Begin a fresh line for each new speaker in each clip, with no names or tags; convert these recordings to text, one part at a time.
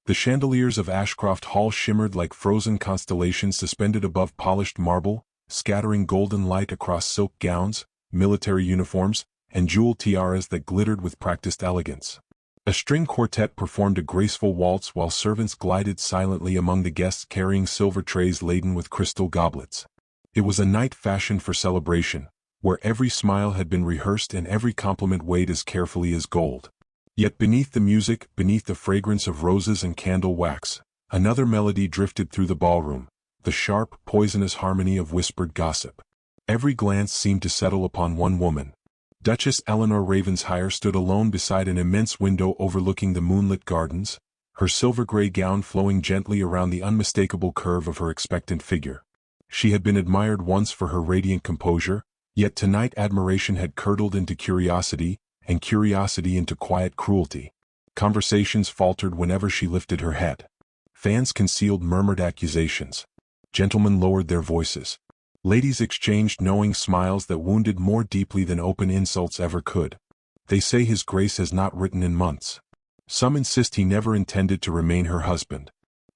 The chandeliers of Ashcroft Hall shimmered like frozen constellations suspended above polished marble, scattering golden light across silk gowns, military uniforms, and jewel tiaras that glittered with practiced elegance. A string quartet performed a graceful waltz while servants glided silently among the guests carrying silver trays laden with crystal goblets. It was a night fashioned for celebration, where every smile had been rehearsed and every compliment weighed as carefully as gold. Yet beneath the music, beneath the fragrance of roses and candle wax, another melody drifted through the ballroom, the sharp, poisonous harmony of whispered gossip. Every glance seemed to settle upon one woman. Duchess Eleanor Ravenshire stood alone beside an immense window overlooking the moonlit gardens, her silver-gray gown flowing gently around the unmistakable curve of her expectant figure. She had been admired once for her radiant composure, yet tonight admiration had curdled into curiosity, and curiosity into quiet cruelty. Conversations faltered whenever she lifted her head. Fans concealed murmured accusations. Gentlemen lowered their voices. Ladies exchanged knowing smiles that wounded more deeply than open insults ever could. They say his grace has not written in months. Some insist he never intended to remain her husband.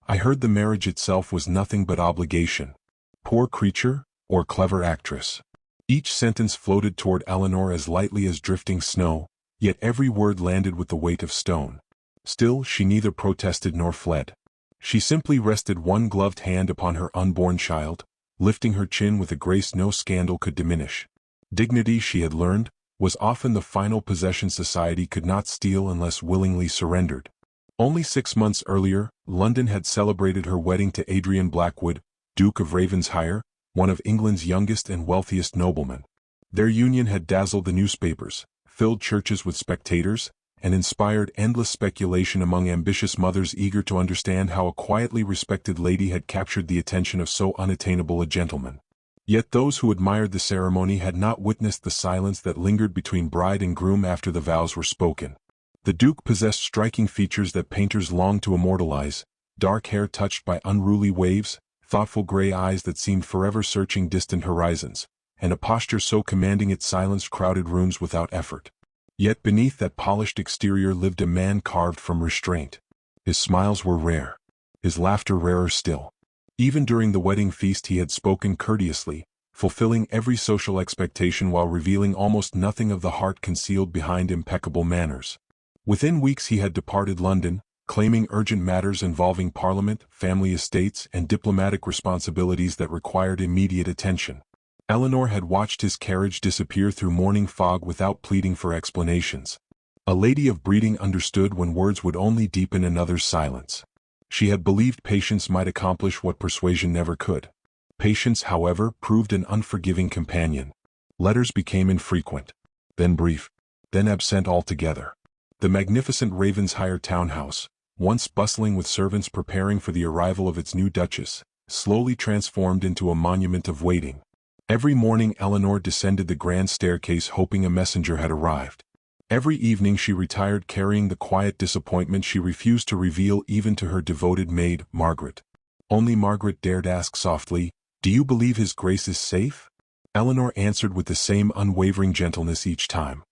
I heard the marriage itself was nothing but obligation. Poor creature, or clever actress. Each sentence floated toward Eleanor as lightly as drifting snow, yet every word landed with the weight of stone. Still, she neither protested nor fled. She simply rested one gloved hand upon her unborn child, lifting her chin with a grace no scandal could diminish. Dignity, she had learned, was often the final possession society could not steal unless willingly surrendered. Only 6 months earlier, London had celebrated her wedding to Adrian Blackwood, Duke of Ravensshire, one of England's youngest and wealthiest noblemen. Their union had dazzled the newspapers, filled churches with spectators, and inspired endless speculation among ambitious mothers eager to understand how a quietly respected lady had captured the attention of so unattainable a gentleman. Yet those who admired the ceremony had not witnessed the silence that lingered between bride and groom after the vows were spoken. The Duke possessed striking features that painters longed to immortalize: dark hair touched by unruly waves, thoughtful gray eyes that seemed forever searching distant horizons, and a posture so commanding it silenced crowded rooms without effort. Yet beneath that polished exterior lived a man carved from restraint. His smiles were rare, his laughter rarer still. Even during the wedding feast he had spoken courteously, fulfilling every social expectation while revealing almost nothing of the heart concealed behind impeccable manners. Within weeks he had departed London, claiming urgent matters involving Parliament, family estates, and diplomatic responsibilities that required immediate attention. Eleanor had watched his carriage disappear through morning fog without pleading for explanations. A lady of breeding understood when words would only deepen another's silence. She had believed patience might accomplish what persuasion never could. Patience, however, proved an unforgiving companion. Letters became infrequent, then brief, then absent altogether. The magnificent Ravensshire townhouse, once bustling with servants preparing for the arrival of its new Duchess, slowly transformed into a monument of waiting. Every morning Eleanor descended the grand staircase hoping a messenger had arrived. Every evening she retired carrying the quiet disappointment she refused to reveal even to her devoted maid, Margaret. Only Margaret dared ask softly, "Do you believe his grace is safe?" Eleanor answered with the same unwavering gentleness each time.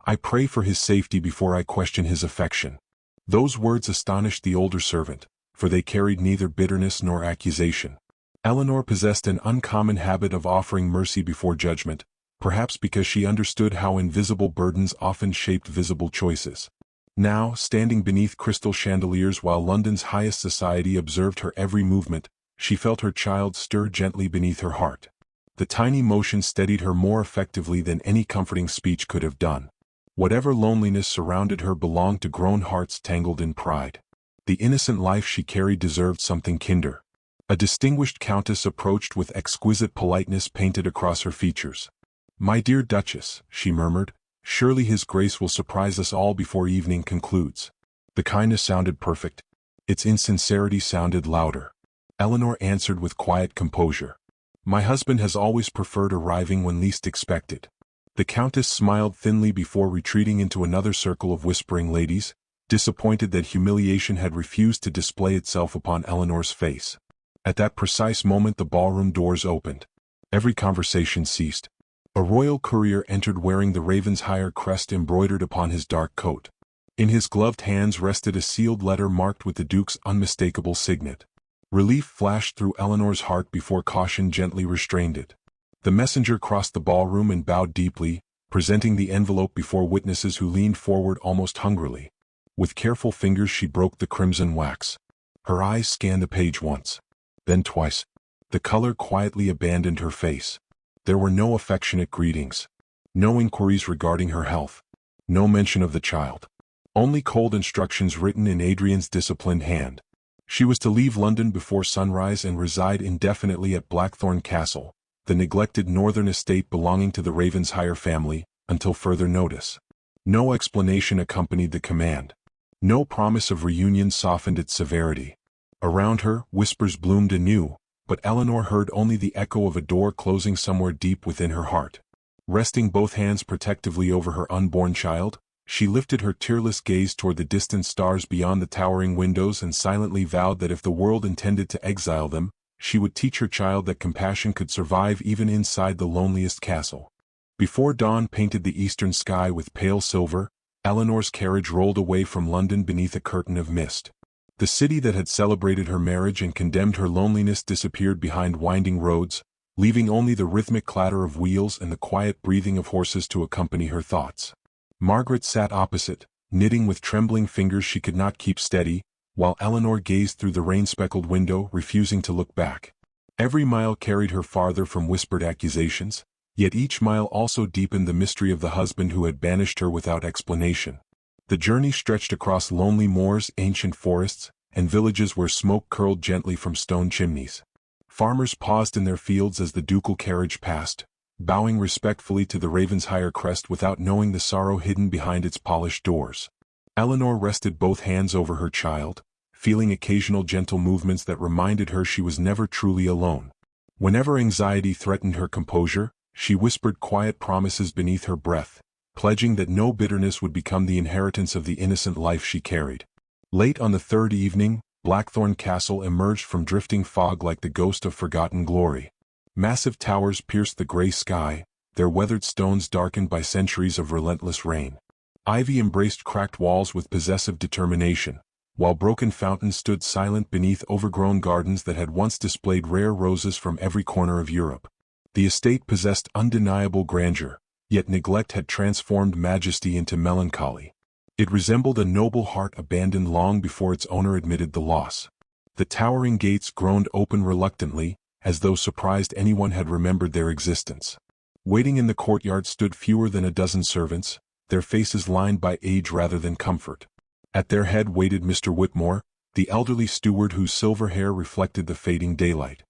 "I pray for his safety before I question his affection." Those words astonished the older servant, for they carried neither bitterness nor accusation. Eleanor possessed an uncommon habit of offering mercy before judgment, perhaps because she understood how invisible burdens often shaped visible choices. Now, standing beneath crystal chandeliers while London's highest society observed her every movement, she felt her child stir gently beneath her heart. The tiny motion steadied her more effectively than any comforting speech could have done. Whatever loneliness surrounded her belonged to grown hearts tangled in pride. The innocent life she carried deserved something kinder. A distinguished countess approached with exquisite politeness painted across her features. "My dear Duchess," she murmured, "surely his grace will surprise us all before evening concludes." The kindness sounded perfect. Its insincerity sounded louder. Eleanor answered with quiet composure. "My husband has always preferred arriving when least expected." The countess smiled thinly before retreating into another circle of whispering ladies, disappointed that humiliation had refused to display itself upon Eleanor's face. At that precise moment the ballroom doors opened. Every conversation ceased. A royal courier entered wearing the Ravensshire crest embroidered upon his dark coat. In his gloved hands rested a sealed letter marked with the Duke's unmistakable signet. Relief flashed through Eleanor's heart before caution gently restrained it. The messenger crossed the ballroom and bowed deeply, presenting the envelope before witnesses who leaned forward almost hungrily. With careful fingers she broke the crimson wax. Her eyes scanned the page once, then twice. The color quietly abandoned her face. There were no affectionate greetings, no inquiries regarding her health, no mention of the child. Only cold instructions written in Adrian's disciplined hand. She was to leave London before sunrise and reside indefinitely at Blackthorn Castle, the neglected northern estate belonging to the Ravensshire family, until further notice. No explanation accompanied the command. No promise of reunion softened its severity. Around her, whispers bloomed anew, but Eleanor heard only the echo of a door closing somewhere deep within her heart. Resting both hands protectively over her unborn child, she lifted her tearless gaze toward the distant stars beyond the towering windows and silently vowed that if the world intended to exile them, she would teach her child that compassion could survive even inside the loneliest castle. Before dawn painted the eastern sky with pale silver, Eleanor's carriage rolled away from London beneath a curtain of mist. The city that had celebrated her marriage and condemned her loneliness disappeared behind winding roads, leaving only the rhythmic clatter of wheels and the quiet breathing of horses to accompany her thoughts. Margaret sat opposite, knitting with trembling fingers she could not keep steady, while Eleanor gazed through the rain-speckled window, refusing to look back. Every mile carried her farther from whispered accusations, yet each mile also deepened the mystery of the husband who had banished her without explanation. The journey stretched across lonely moors, ancient forests, and villages where smoke curled gently from stone chimneys. Farmers paused in their fields as the ducal carriage passed, bowing respectfully to the Ravensshire crest without knowing the sorrow hidden behind its polished doors. Eleanor rested both hands over her child, feeling occasional gentle movements that reminded her she was never truly alone. Whenever anxiety threatened her composure, she whispered quiet promises beneath her breath, pledging that no bitterness would become the inheritance of the innocent life she carried. Late on the third evening, Blackthorn Castle emerged from drifting fog like the ghost of forgotten glory. Massive towers pierced the gray sky, their weathered stones darkened by centuries of relentless rain. Ivy embraced cracked walls with possessive determination, while broken fountains stood silent beneath overgrown gardens that had once displayed rare roses from every corner of Europe. The estate possessed undeniable grandeur, yet neglect had transformed majesty into melancholy. It resembled a noble heart abandoned long before its owner admitted the loss. The towering gates groaned open reluctantly, as though surprised anyone had remembered their existence. Waiting in the courtyard stood fewer than a dozen servants, their faces lined by age rather than comfort. At their head waited Mr. Whitmore, the elderly steward whose silver hair reflected the fading daylight.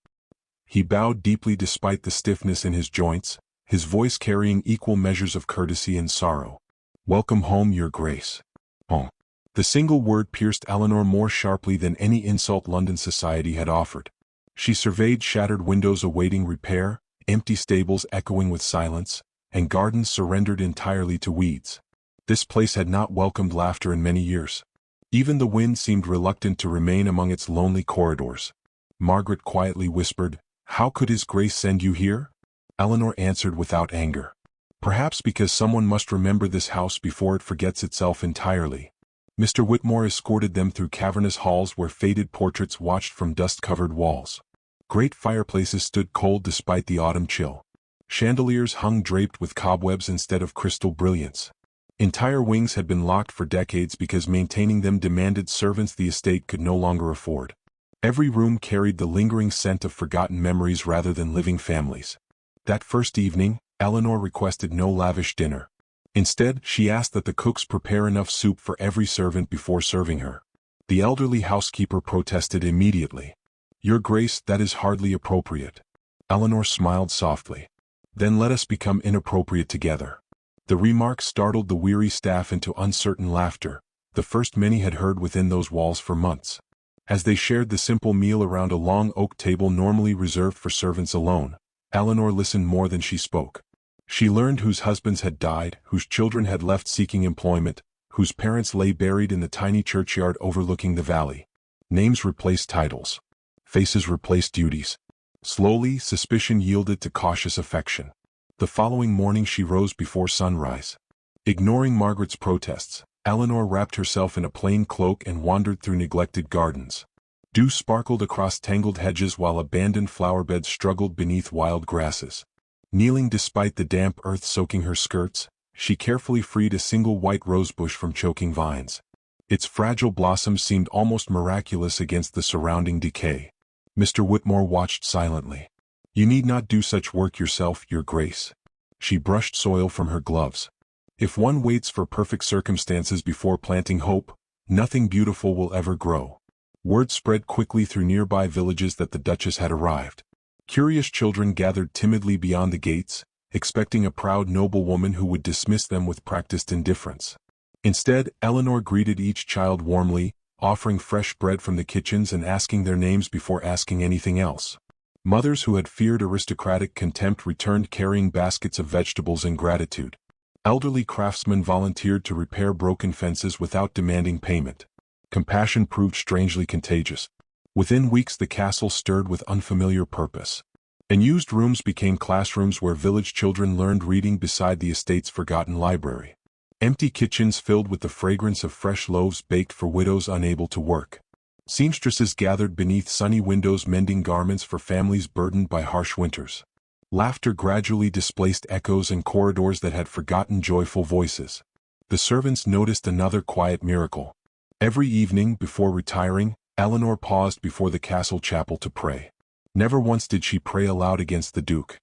He bowed deeply despite the stiffness in his joints, his voice carrying equal measures of courtesy and sorrow. "Welcome home, Your Grace." Home. The single word pierced Eleanor more sharply than any insult London society had offered. She surveyed shattered windows awaiting repair, empty stables echoing with silence, and gardens surrendered entirely to weeds. This place had not welcomed laughter in many years. Even the wind seemed reluctant to remain among its lonely corridors. Margaret quietly whispered, "How could His Grace send you here?" Eleanor answered without anger. "Perhaps because someone must remember this house before it forgets itself entirely." Mr. Whitmore escorted them through cavernous halls where faded portraits watched from dust-covered walls. Great fireplaces stood cold despite the autumn chill. Chandeliers hung draped with cobwebs instead of crystal brilliance. Entire wings had been locked for decades because maintaining them demanded servants the estate could no longer afford. Every room carried the lingering scent of forgotten memories rather than living families. That first evening, Eleanor requested no lavish dinner. Instead, she asked that the cooks prepare enough soup for every servant before serving her. The elderly housekeeper protested immediately. "Your Grace, that is hardly appropriate." Eleanor smiled softly. "Then let us become inappropriate together." The remark startled the weary staff into uncertain laughter, the first many had heard within those walls for months. As they shared the simple meal around a long oak table normally reserved for servants alone, Eleanor listened more than she spoke. She learned whose husbands had died, whose children had left seeking employment, whose parents lay buried in the tiny churchyard overlooking the valley. Names replaced titles. Faces replaced duties. Slowly, suspicion yielded to cautious affection. The following morning she rose before sunrise. Ignoring Margaret's protests, Eleanor wrapped herself in a plain cloak and wandered through neglected gardens. Dew sparkled across tangled hedges while abandoned flowerbeds struggled beneath wild grasses. Kneeling despite the damp earth soaking her skirts, she carefully freed a single white rosebush from choking vines. Its fragile blossoms seemed almost miraculous against the surrounding decay. Mr. Whitmore watched silently. "You need not do such work yourself, Your Grace." She brushed soil from her gloves. "If one waits for perfect circumstances before planting hope, nothing beautiful will ever grow." Word spread quickly through nearby villages that the Duchess had arrived. Curious children gathered timidly beyond the gates, expecting a proud noblewoman who would dismiss them with practiced indifference. Instead, Eleanor greeted each child warmly, offering fresh bread from the kitchens and asking their names before asking anything else. Mothers who had feared aristocratic contempt returned carrying baskets of vegetables in gratitude. Elderly craftsmen volunteered to repair broken fences without demanding payment. Compassion proved strangely contagious. Within weeks the castle stirred with unfamiliar purpose. Unused rooms became classrooms where village children learned reading beside the estate's forgotten library. Empty kitchens filled with the fragrance of fresh loaves baked for widows unable to work. Seamstresses gathered beneath sunny windows mending garments for families burdened by harsh winters. Laughter gradually displaced echoes in corridors that had forgotten joyful voices. The servants noticed another quiet miracle. Every evening, before retiring, Eleanor paused before the castle chapel to pray. Never once did she pray aloud against the Duke.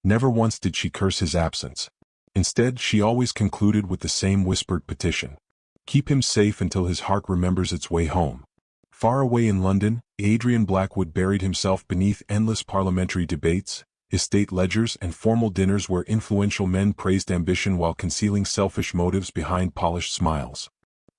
Never once did she curse his absence. Instead, she always concluded with the same whispered petition. Keep him safe until his heart remembers its way home. Far away in London, Adrian Blackwood buried himself beneath endless parliamentary debates, estate ledgers and formal dinners where influential men praised ambition while concealing selfish motives behind polished smiles.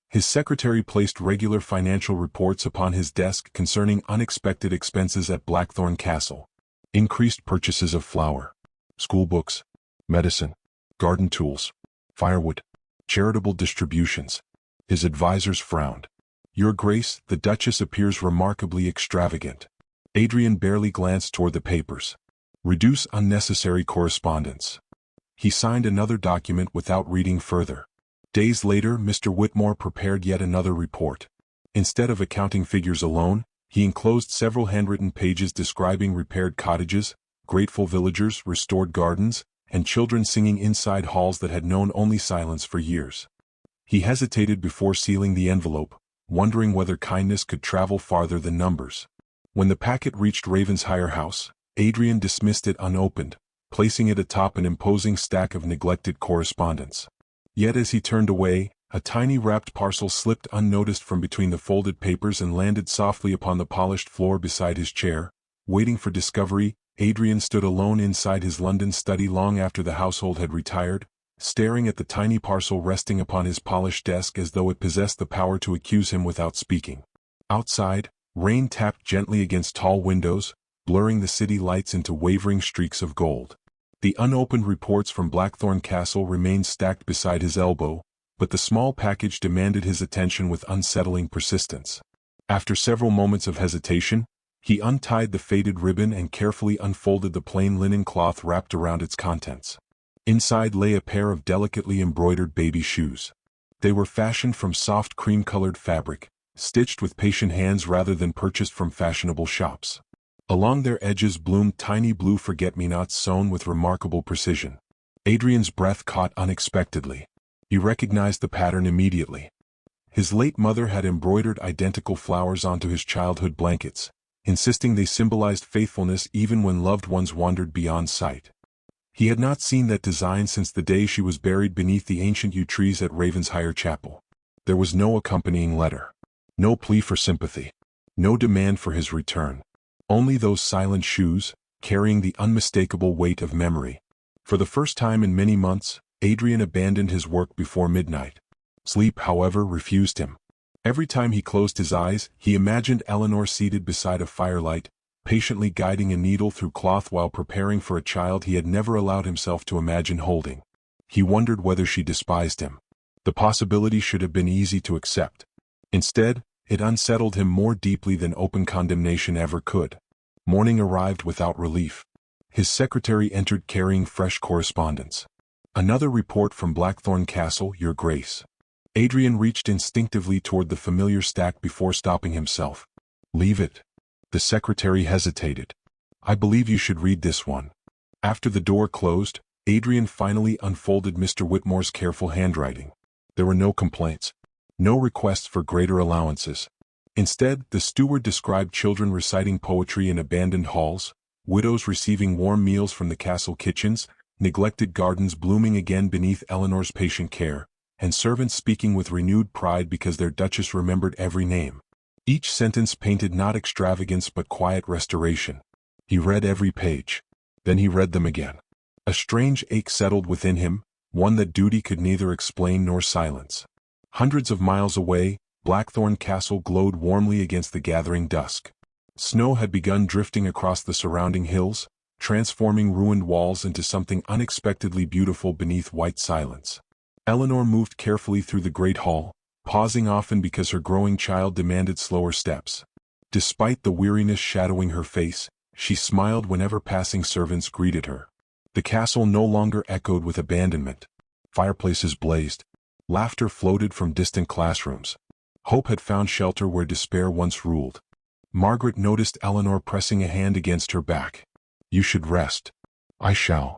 His secretary placed regular financial reports upon his desk concerning unexpected expenses at Blackthorn Castle. Increased purchases of flour, schoolbooks, medicine, garden tools, firewood, charitable distributions. His advisers frowned. Your Grace, the Duchess appears remarkably extravagant. Adrian barely glanced toward the papers. Reduce unnecessary correspondence. He signed another document without reading further. Days later, Mr. Whitmore prepared yet another report. Instead of accounting figures alone, he enclosed several handwritten pages describing repaired cottages, grateful villagers, restored gardens, and children singing inside halls that had known only silence for years. He hesitated before sealing the envelope, wondering whether kindness could travel farther than numbers. When the packet reached Ravensshire House, Adrian dismissed it unopened, placing it atop an imposing stack of neglected correspondence. Yet as he turned away, a tiny wrapped parcel slipped unnoticed from between the folded papers and landed softly upon the polished floor beside his chair. Waiting for discovery, Adrian stood alone inside his London study long after the household had retired, staring at the tiny parcel resting upon his polished desk as though it possessed the power to accuse him without speaking. Outside, rain tapped gently against tall windows, blurring the city lights into wavering streaks of gold. The unopened reports from Blackthorn Castle remained stacked beside his elbow, but the small package demanded his attention with unsettling persistence. After several moments of hesitation, he untied the faded ribbon and carefully unfolded the plain linen cloth wrapped around its contents. Inside lay a pair of delicately embroidered baby shoes. They were fashioned from soft cream-colored fabric, stitched with patient hands rather than purchased from fashionable shops. Along their edges bloomed tiny blue forget-me-nots sewn with remarkable precision. Adrian's breath caught unexpectedly. He recognized the pattern immediately. His late mother had embroidered identical flowers onto his childhood blankets, insisting they symbolized faithfulness even when loved ones wandered beyond sight. He had not seen that design since the day she was buried beneath the ancient yew trees at Ravensshire Chapel. There was no accompanying letter. No plea for sympathy. No demand for his return. Only those silent shoes, carrying the unmistakable weight of memory. For the first time in many months, Adrian abandoned his work before midnight. Sleep, however, refused him. Every time he closed his eyes, he imagined Eleanor seated beside a firelight, patiently guiding a needle through cloth while preparing for a child he had never allowed himself to imagine holding. He wondered whether she despised him. The possibility should have been easy to accept. Instead, it unsettled him more deeply than open condemnation ever could. Morning arrived without relief. His secretary entered carrying fresh correspondence. Another report from Blackthorn Castle, Your Grace. Adrian reached instinctively toward the familiar stack before stopping himself. "Leave it." The secretary hesitated. "I believe you should read this one." After the door closed, Adrian finally unfolded Mr. Whitmore's careful handwriting. There were no complaints. No requests for greater allowances. Instead, the steward described children reciting poetry in abandoned halls, widows receiving warm meals from the castle kitchens, neglected gardens blooming again beneath Eleanor's patient care, and servants speaking with renewed pride because their Duchess remembered every name. Each sentence painted not extravagance but quiet restoration. He read every page. Then he read them again. A strange ache settled within him, one that duty could neither explain nor silence. Hundreds of miles away, Blackthorn Castle glowed warmly against the gathering dusk. Snow had begun drifting across the surrounding hills, transforming ruined walls into something unexpectedly beautiful beneath white silence. Eleanor moved carefully through the great hall, pausing often because her growing child demanded slower steps. Despite the weariness shadowing her face, she smiled whenever passing servants greeted her. The castle no longer echoed with abandonment. Fireplaces blazed. Laughter floated from distant classrooms. Hope had found shelter where despair once ruled. Margaret noticed Eleanor pressing a hand against her back. "You should rest." "I shall.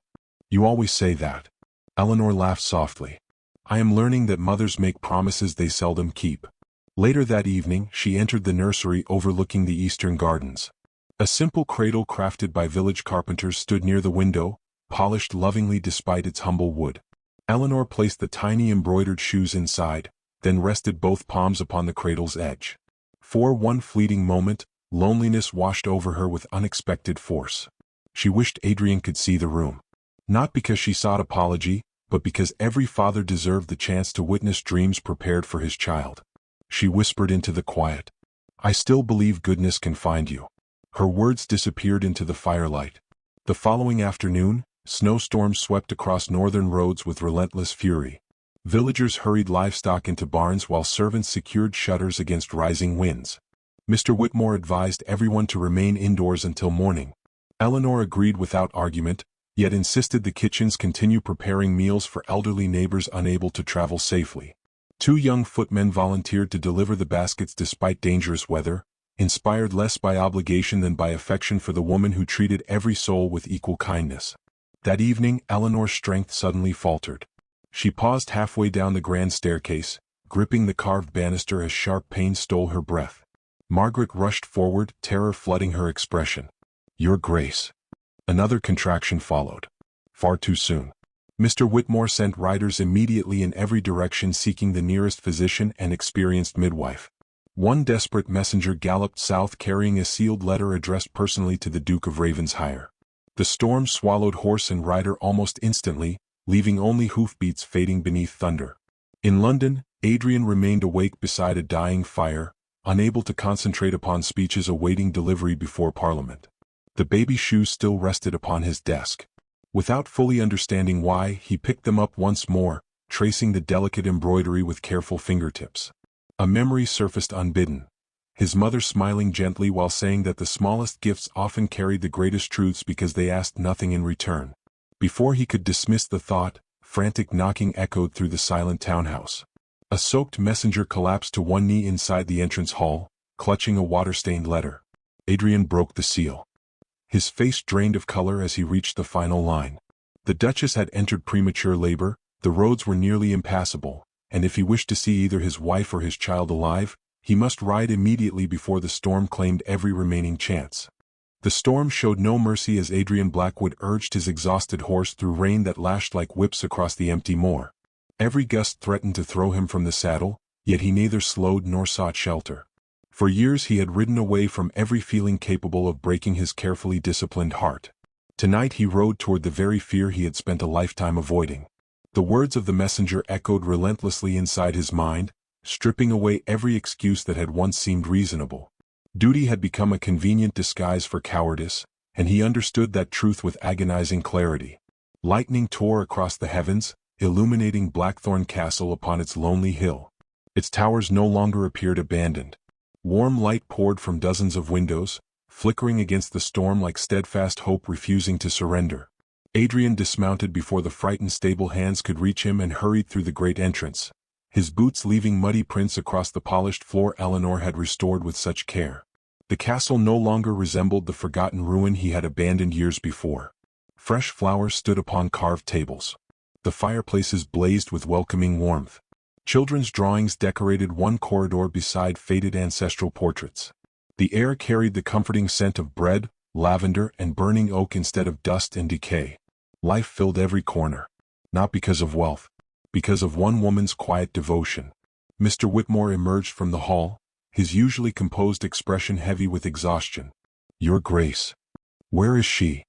You always say that." Eleanor laughed softly. "I am learning that mothers make promises they seldom keep." Later that evening, she entered the nursery overlooking the eastern gardens. A simple cradle crafted by village carpenters stood near the window, polished lovingly despite its humble wood. Eleanor placed the tiny embroidered shoes inside, then rested both palms upon the cradle's edge. For one fleeting moment, loneliness washed over her with unexpected force. She wished Adrian could see the room. Not because she sought apology, but because every father deserved the chance to witness dreams prepared for his child. She whispered into the quiet, "I still believe goodness can find you." Her words disappeared into the firelight. The following afternoon, snowstorms swept across northern roads with relentless fury. Villagers hurried livestock into barns while servants secured shutters against rising winds. Mr. Whitmore advised everyone to remain indoors until morning. Eleanor agreed without argument, yet insisted the kitchens continue preparing meals for elderly neighbors unable to travel safely. 2 young footmen volunteered to deliver the baskets despite dangerous weather, inspired less by obligation than by affection for the woman who treated every soul with equal kindness. That evening, Eleanor's strength suddenly faltered. She paused halfway down the grand staircase, gripping the carved banister as sharp pain stole her breath. Margaret rushed forward, terror flooding her expression. "Your Grace." Another contraction followed. Far too soon. Mr. Whitmore sent riders immediately in every direction seeking the nearest physician and experienced midwife. One desperate messenger galloped south carrying a sealed letter addressed personally to the Duke of Ravensshire. The storm swallowed horse and rider almost instantly, leaving only hoofbeats fading beneath thunder. In London, Adrian remained awake beside a dying fire, unable to concentrate upon speeches awaiting delivery before Parliament. The baby shoes still rested upon his desk. Without fully understanding why, he picked them up once more, tracing the delicate embroidery with careful fingertips. A memory surfaced unbidden. His mother smiling gently while saying that the smallest gifts often carried the greatest truths because they asked nothing in return. Before he could dismiss the thought, frantic knocking echoed through the silent townhouse. A soaked messenger collapsed to one knee inside the entrance hall, clutching a water-stained letter. Adrian broke the seal. His face drained of color as he reached the final line. The Duchess had entered premature labor, the roads were nearly impassable, and if he wished to see either his wife or his child alive, he must ride immediately before the storm claimed every remaining chance. The storm showed no mercy as Adrian Blackwood urged his exhausted horse through rain that lashed like whips across the empty moor. Every gust threatened to throw him from the saddle, yet he neither slowed nor sought shelter. For years he had ridden away from every feeling capable of breaking his carefully disciplined heart. Tonight he rode toward the very fear he had spent a lifetime avoiding. The words of the messenger echoed relentlessly inside his mind, stripping away every excuse that had once seemed reasonable. Duty had become a convenient disguise for cowardice, and he understood that truth with agonizing clarity. Lightning tore across the heavens, illuminating Blackthorn Castle upon its lonely hill. Its towers no longer appeared abandoned. Warm light poured from dozens of windows, flickering against the storm like steadfast hope refusing to surrender. Adrian dismounted before the frightened stable hands could reach him and hurried through the great entrance. his boots leaving muddy prints across the polished floor Eleanor had restored with such care. The castle no longer resembled the forgotten ruin he had abandoned years before. Fresh flowers stood upon carved tables. The fireplaces blazed with welcoming warmth. Children's drawings decorated one corridor beside faded ancestral portraits. The air carried the comforting scent of bread, lavender, and burning oak instead of dust and decay. Life filled every corner. Not because of wealth, because of one woman's quiet devotion. Mr. Whitmore emerged from the hall, his usually composed expression heavy with exhaustion. "Your Grace." "Where is she?"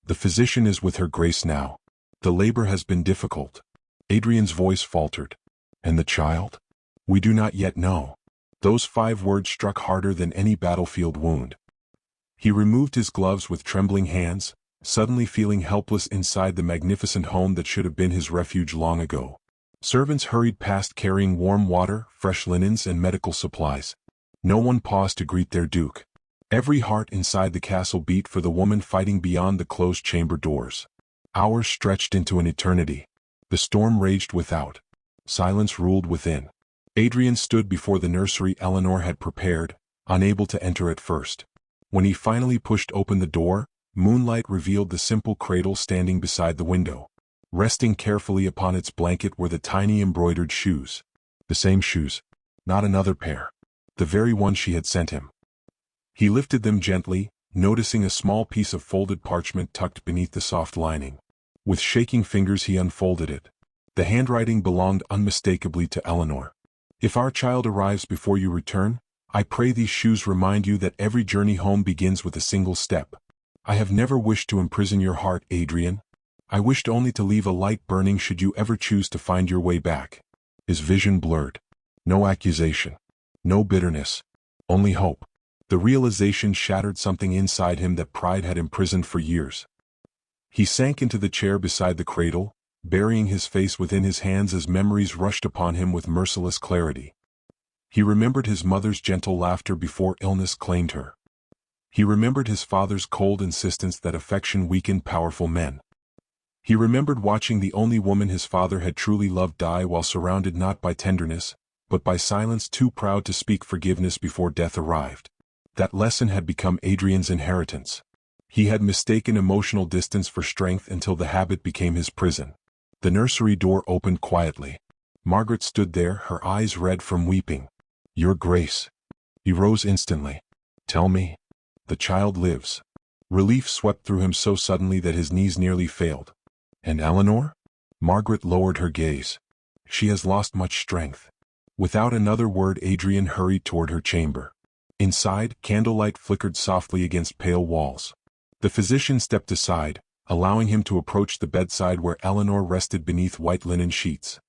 "The physician is with her Grace now. The labor has been difficult." Adrian's voice faltered. "And the child?" "We do not yet know." Those 5 words struck harder than any battlefield wound. He removed his gloves with trembling hands, suddenly feeling helpless inside the magnificent home that should have been his refuge long ago. Servants hurried past carrying warm water, fresh linens, and medical supplies. No one paused to greet their duke. Every heart inside the castle beat for the woman fighting beyond the closed chamber doors. Hours stretched into an eternity. The storm raged without. Silence ruled within. Adrian stood before the nursery Eleanor had prepared, unable to enter at first. When he finally pushed open the door, moonlight revealed the simple cradle standing beside the window. Resting carefully upon its blanket were the tiny embroidered shoes. The same shoes. Not another pair. The very one she had sent him. He lifted them gently, noticing a small piece of folded parchment tucked beneath the soft lining. With shaking fingers he unfolded it. The handwriting belonged unmistakably to Eleanor. "If our child arrives before you return, I pray these shoes remind you that every journey home begins with a single step. I have never wished to imprison your heart, Adrian. I wished only to leave a light burning should you ever choose to find your way back." His vision blurred. No accusation. No bitterness. Only hope. The realization shattered something inside him that pride had imprisoned for years. He sank into the chair beside the cradle, burying his face within his hands as memories rushed upon him with merciless clarity. He remembered his mother's gentle laughter before illness claimed her. He remembered his father's cold insistence that affection weakened powerful men. He remembered watching the only woman his father had truly loved die while surrounded not by tenderness, but by silence too proud to speak forgiveness before death arrived. That lesson had become Adrian's inheritance. He had mistaken emotional distance for strength until the habit became his prison. The nursery door opened quietly. Margaret stood there, her eyes red from weeping. "Your Grace." He rose instantly. "Tell me." "The child lives." Relief swept through him so suddenly that his knees nearly failed. "And Eleanor?" Margaret lowered her gaze. "She has lost much strength." Without another word Adrian hurried toward her chamber. Inside, candlelight flickered softly against pale walls. The physician stepped aside, allowing him to approach the bedside where Eleanor rested beneath white linen sheets.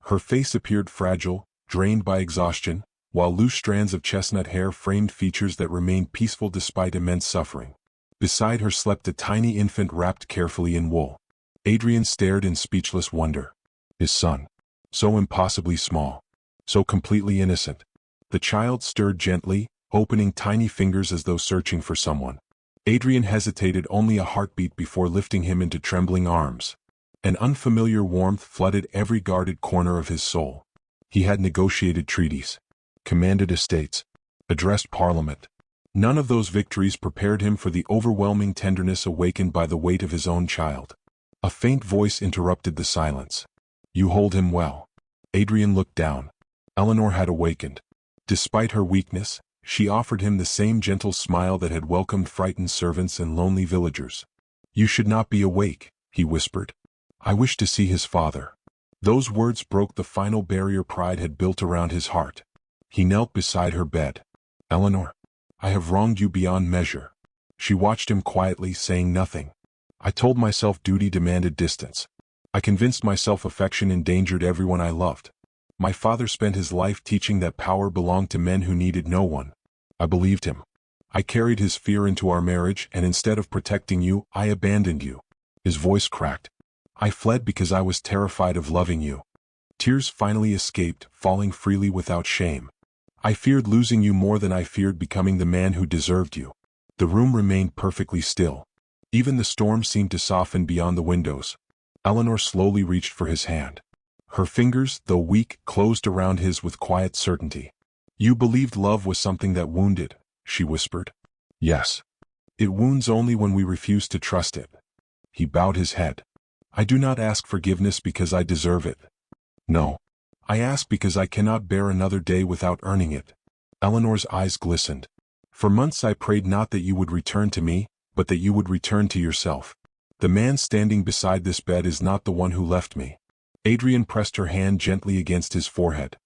Her face appeared fragile, drained by exhaustion, while loose strands of chestnut hair framed features that remained peaceful despite immense suffering. Beside her slept a tiny infant wrapped carefully in wool. Adrian stared in speechless wonder. His son. So impossibly small. So completely innocent. The child stirred gently, opening tiny fingers as though searching for someone. Adrian hesitated only a heartbeat before lifting him into trembling arms. An unfamiliar warmth flooded every guarded corner of his soul. He had negotiated treaties, commanded estates, addressed parliament. None of those victories prepared him for the overwhelming tenderness awakened by the weight of his own child. A faint voice interrupted the silence. "You hold him well." Adrian looked down. Eleanor had awakened. Despite her weakness, she offered him the same gentle smile that had welcomed frightened servants and lonely villagers. "You should not be awake," he whispered. "I wish to see his father." Those words broke the final barrier pride had built around his heart. He knelt beside her bed. "Eleanor, I have wronged you beyond measure." She watched him quietly, saying nothing. "I told myself duty demanded distance. I convinced myself affection endangered everyone I loved. My father spent his life teaching that power belonged to men who needed no one. I believed him. I carried his fear into our marriage, and instead of protecting you, I abandoned you." His voice cracked. "I fled because I was terrified of loving you." Tears finally escaped, falling freely without shame. "I feared losing you more than I feared becoming the man who deserved you." The room remained perfectly still. Even the storm seemed to soften beyond the windows. Eleanor slowly reached for his hand. Her fingers, though weak, closed around his with quiet certainty. "You believed love was something that wounded," she whispered. "Yes. It wounds only when we refuse to trust it." He bowed his head. "I do not ask forgiveness because I deserve it. No. I ask because I cannot bear another day without earning it." Eleanor's eyes glistened. "For months I prayed not that you would return to me, but that you would return to yourself. The man standing beside this bed is not the one who left me." Adrian pressed her hand gently against his forehead.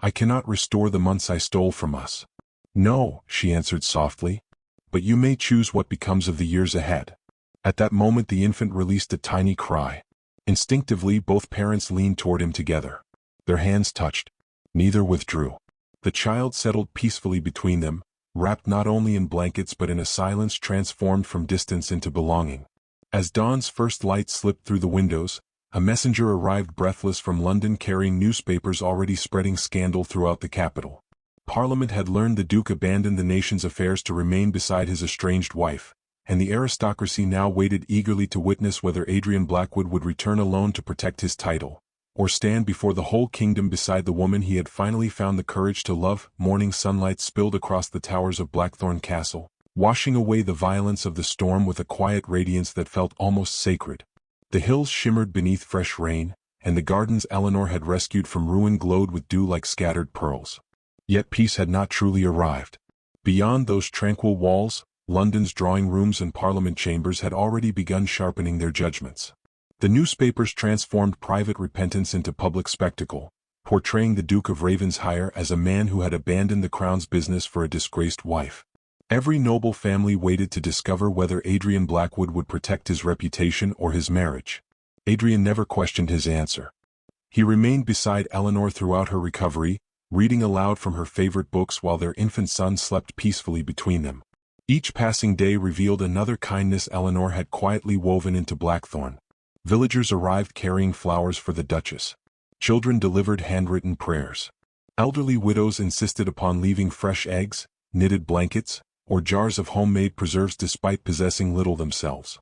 "I cannot restore the months I stole from us." "No," she answered softly. "But you may choose what becomes of the years ahead." At that moment the infant released a tiny cry. Instinctively both parents leaned toward him together. Their hands touched. Neither withdrew. The child settled peacefully between them, wrapped not only in blankets but in a silence transformed from distance into belonging. As dawn's first light slipped through the windows, a messenger arrived breathless from London carrying newspapers already spreading scandal throughout the capital. Parliament had learned the Duke abandoned the nation's affairs to remain beside his estranged wife, and the aristocracy now waited eagerly to witness whether Adrian Blackwood would return alone to protect his title, or stand before the whole kingdom beside the woman he had finally found the courage to love. Morning sunlight spilled across the towers of Blackthorn Castle, washing away the violence of the storm with a quiet radiance that felt almost sacred. The hills shimmered beneath fresh rain, and the gardens Eleanor had rescued from ruin glowed with dew like scattered pearls. Yet peace had not truly arrived. Beyond those tranquil walls, London's drawing rooms and Parliament chambers had already begun sharpening their judgments. The newspapers transformed private repentance into public spectacle, portraying the Duke of Ravensshire as a man who had abandoned the crown's business for a disgraced wife. Every noble family waited to discover whether Adrian Blackwood would protect his reputation or his marriage. Adrian never questioned his answer. He remained beside Eleanor throughout her recovery, reading aloud from her favorite books while their infant son slept peacefully between them. Each passing day revealed another kindness Eleanor had quietly woven into Blackthorn. Villagers arrived carrying flowers for the Duchess. Children delivered handwritten prayers. Elderly widows insisted upon leaving fresh eggs, knitted blankets, or jars of homemade preserves despite possessing little themselves.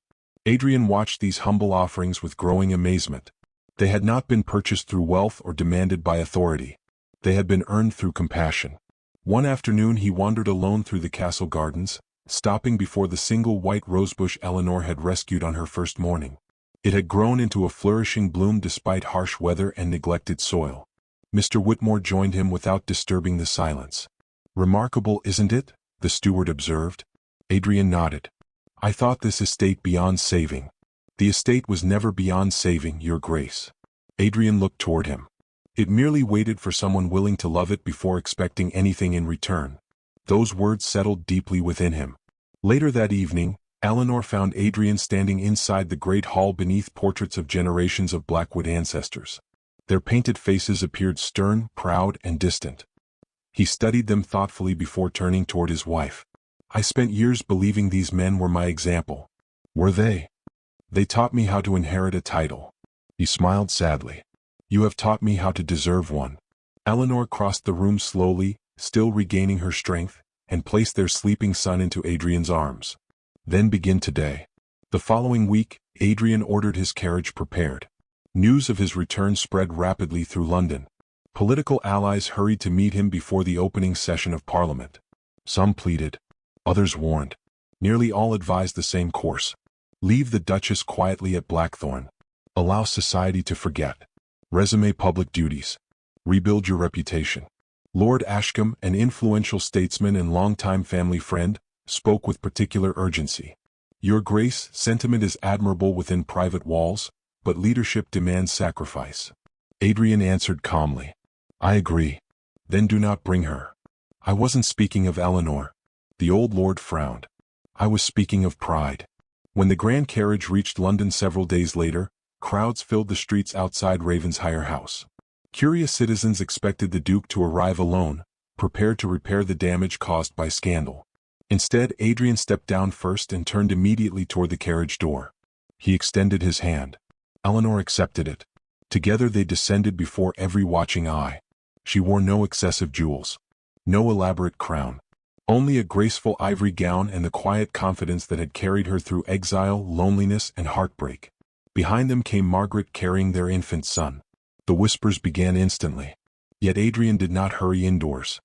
Adrian watched these humble offerings with growing amazement. They had not been purchased through wealth or demanded by authority. They had been earned through compassion. One afternoon he wandered alone through the castle gardens, stopping before the single white rosebush Eleanor had rescued on her first morning. It had grown into a flourishing bloom despite harsh weather and neglected soil. Mr. Whitmore joined him without disturbing the silence. "Remarkable, isn't it?" the steward observed. Adrian nodded. "I thought this estate beyond saving." "The estate was never beyond saving, Your Grace." Adrian looked toward him. It merely waited for someone willing to love it before expecting anything in return. Those words settled deeply within him. Later that evening, Eleanor found Adrian standing inside the great hall beneath portraits of generations of Blackwood ancestors. Their painted faces appeared stern, proud, and distant. He studied them thoughtfully before turning toward his wife. "I spent years believing these men were my example." "Were they?" "They taught me how to inherit a title." He smiled sadly. "You have taught me how to deserve one." Eleanor crossed the room slowly, still regaining her strength, and placed their sleeping son into Adrian's arms. "Then begin today." The following week, Adrian ordered his carriage prepared. News of his return spread rapidly through London. Political allies hurried to meet him before the opening session of Parliament. Some pleaded. Others warned. Nearly all advised the same course. Leave the Duchess quietly at Blackthorn. Allow society to forget. Resume public duties. Rebuild your reputation. Lord Ashcombe, an influential statesman and longtime family friend, spoke with particular urgency. "Your Grace, sentiment is admirable within private walls, but leadership demands sacrifice." Adrian answered calmly. "I agree." "Then do not bring her." "I wasn't speaking of Eleanor." The old lord frowned. "I was speaking of pride." When the grand carriage reached London several days later, crowds filled the streets outside Ravensshire House. Curious citizens expected the Duke to arrive alone, prepared to repair the damage caused by scandal. Instead, Adrian stepped down first and turned immediately toward the carriage door. He extended his hand. Eleanor accepted it. Together they descended before every watching eye. She wore no excessive jewels, no elaborate crown, only a graceful ivory gown and the quiet confidence that had carried her through exile, loneliness, and heartbreak. Behind them came Margaret carrying their infant son. The whispers began instantly. Yet Adrian did not hurry indoors.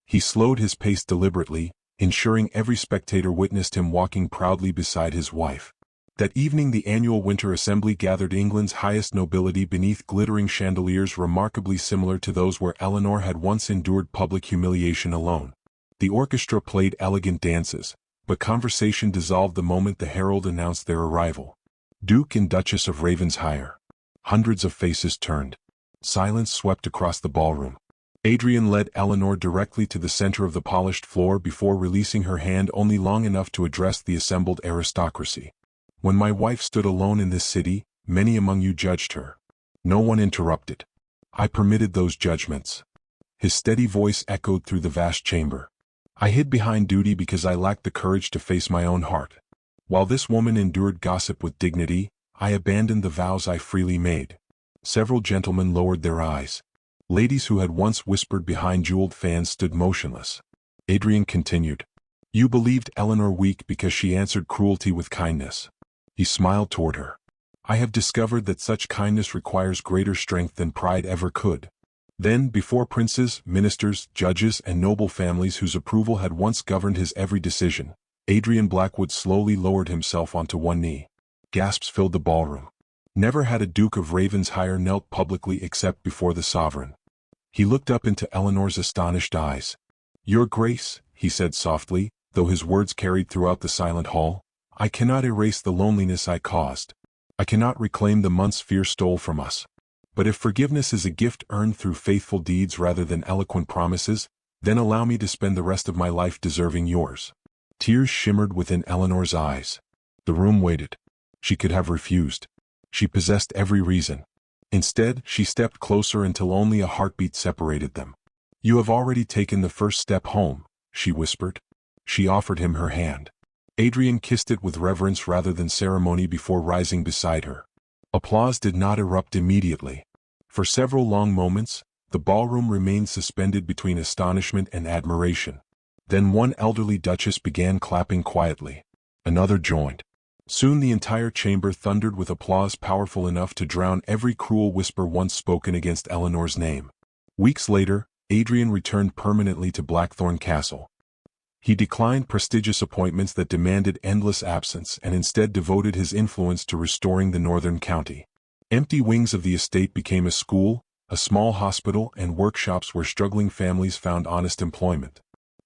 He slowed his pace deliberately, ensuring every spectator witnessed him walking proudly beside his wife. That evening the annual Winter Assembly gathered England's highest nobility beneath glittering chandeliers remarkably similar to those where Eleanor had once endured public humiliation alone. The orchestra played elegant dances, but conversation dissolved the moment the herald announced their arrival. Duke and Duchess of Ravensshire. Hundreds of faces turned. Silence swept across the ballroom. Adrian led Eleanor directly to the center of the polished floor before releasing her hand only long enough to address the assembled aristocracy. When my wife stood alone in this city, many among you judged her. No one interrupted. I permitted those judgments. His steady voice echoed through the vast chamber. I hid behind duty because I lacked the courage to face my own heart. While this woman endured gossip with dignity, I abandoned the vows I freely made. Several gentlemen lowered their eyes. Ladies who had once whispered behind jeweled fans stood motionless. Adrian continued. You believed Eleanor weak because she answered cruelty with kindness. He smiled toward her. I have discovered that such kindness requires greater strength than pride ever could. Then, before princes, ministers, judges, and noble families whose approval had once governed his every decision, Adrian Blackwood slowly lowered himself onto one knee. Gasps filled the ballroom. Never had a Duke of Ravensshire knelt publicly except before the sovereign. He looked up into Eleanor's astonished eyes. Your Grace, he said softly, though his words carried throughout the silent hall, I cannot erase the loneliness I caused. I cannot reclaim the months fear stole from us. But if forgiveness is a gift earned through faithful deeds rather than eloquent promises, then allow me to spend the rest of my life deserving yours. Tears shimmered within Eleanor's eyes. The room waited. She could have refused. She possessed every reason. Instead, she stepped closer until only a heartbeat separated them. You have already taken the first step home, she whispered. She offered him her hand. Adrian kissed it with reverence rather than ceremony before rising beside her. Applause did not erupt immediately. For several long moments, the ballroom remained suspended between astonishment and admiration. Then one elderly duchess began clapping quietly. Another joined. Soon the entire chamber thundered with applause powerful enough to drown every cruel whisper once spoken against Eleanor's name. Weeks later, Adrian returned permanently to Blackthorn Castle. He declined prestigious appointments that demanded endless absence and instead devoted his influence to restoring the northern county. Empty wings of the estate became a school, a small hospital, and workshops where struggling families found honest employment.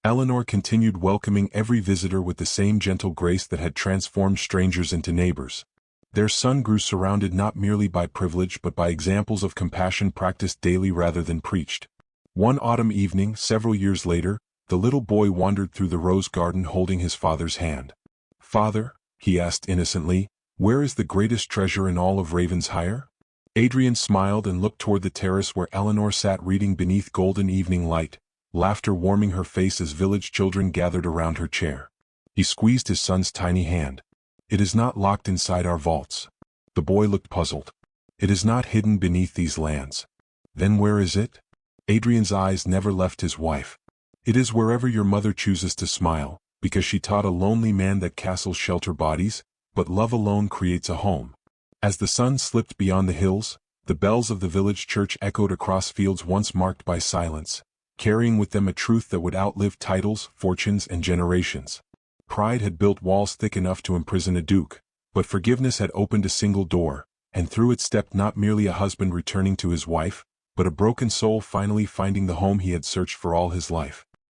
Eleanor continued welcoming every visitor with the same gentle grace that had transformed strangers into neighbors. Their son grew surrounded not merely by privilege but by examples of compassion practiced daily rather than preached. One autumn evening, several years later, the little boy wandered through the rose garden holding his father's hand. Father, he asked innocently, where is the greatest treasure in all of Ravensshire? Adrian smiled and looked toward the terrace where Eleanor sat reading beneath golden evening light, laughter warming her face as village children gathered around her chair. He squeezed his son's tiny hand. It is not locked inside our vaults. The boy looked puzzled. It is not hidden beneath these lands. Then where is it? Adrian's eyes never left his wife. It is wherever your mother chooses to smile, because she taught a lonely man that castles shelter bodies, but love alone creates a home. As the sun slipped beyond the hills, the bells of the village church echoed across fields once marked by silence, carrying with them a truth that would outlive titles, fortunes, and generations. Pride had built walls thick enough to imprison a duke, but forgiveness had opened a single door, and through it stepped not merely a husband returning to his wife, but a broken soul finally finding the home he had searched for all his life.